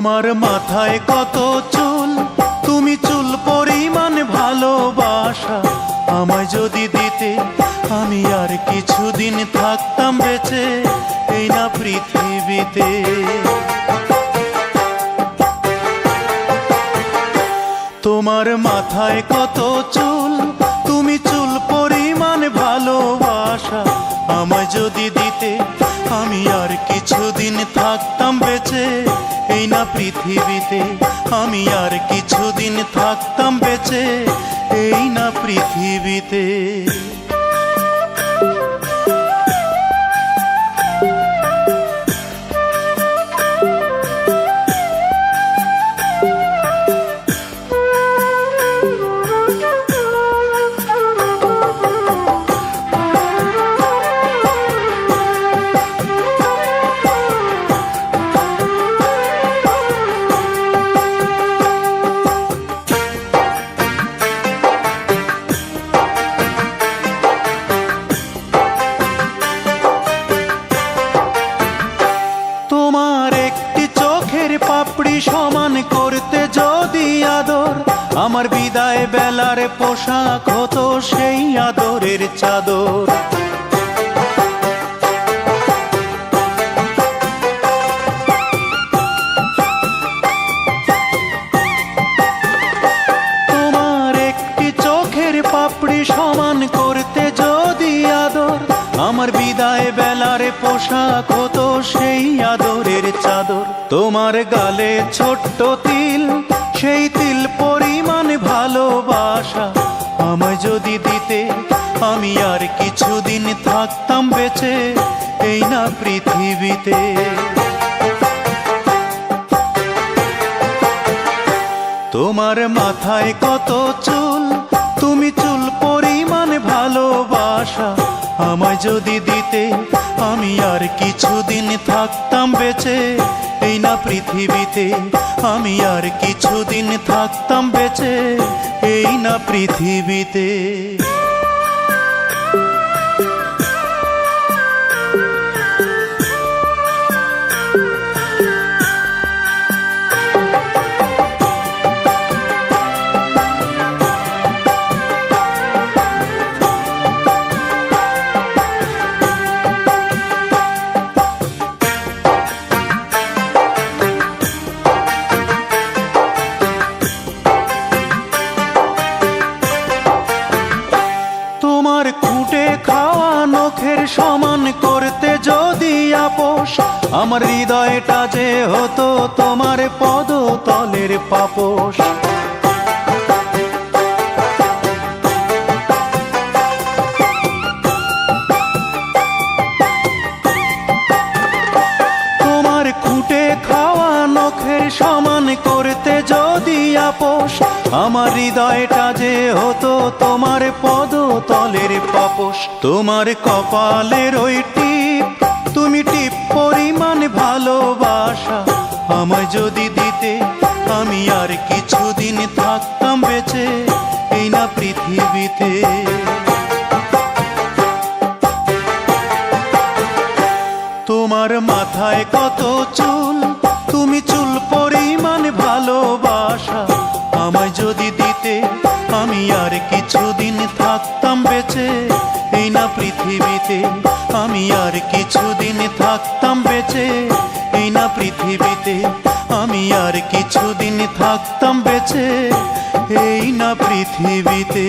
তোমার মাথায় কত চুল, তুমি চুল পরিমাণ ভালোবাসা আমায় যদি দিতে, আমি আর কিছুদিন থাকতাম বেঁচে এই না পৃথিবীতে। তোমার মাথায় কত চুল, তুমি চুল পরিমাণ ভালোবাসা আমায় যদি দিতে, আমি আর কিছুদিন থাকতাম বেঁচে এই না পৃথিবীতে। আমি আর কিছুদিন থাকতাম বেঁচে এই না পৃথিবীতে। পাপড়ি সমান করতে যদি আদর, আমার বিদায় বেলার পোশাক হতো সেই আদরের চাদর। তোমার একটি চোখের পাপড়ি সমান করতে যদি আদর, আমার বিদায় বেলার পোশাক হতো সেই আদরের চাদর। তোমার গালে ছোট্ট তিল, সেই তিল পরিমাণ ভালোবাসা আমায় যদি দিতে, আমি আর কিছুদিন থাকতাম বেঁচে এই না পৃথিবীতে। তোমার মাথায় কত চুল, তুমি চুল পরিমাণ ভালোবাসা আমায় যদি দিতে, আমি আর কিছুদিন থাকতাম বেঁচে এই না পৃথিবীতে। আমি আর কিছুদিন থাকতাম বেঁচে এই না পৃথিবীতে। খুঁটে খাওয়া নখের সমান করতে যদি আপোষ, আমার হৃদয়টা যে হতো তোমার পদতলের পাপোশ। তোমার খুঁটে খাওয়া নখের সমান করতে যদি আপোষ, আমার হৃদয়টা যে হতো তোমার পদতলের পাপোশ। তোমার কপালের ওই টিপ, তুমি টিপ পরিমাণ ভালোবাসা আমায় যদি দিতে, আমি আর কিছুদিন থাকতাম বেঁচে এই না পৃথিবীতে। তোমার মাথায় কত চুল, তুমি চুল পরিমাণ ভালোবাসা আমায় যদি দিতে, আমি আর কিছুদিন থাকতাম বেঁচে এই না পৃথিবীতে। আমি আর কিছুদিন থাকতাম বেঁচে এই না পৃথিবীতে। আমি আর কিছুদিন থাকতাম বেঁচে এই না পৃথিবীতে।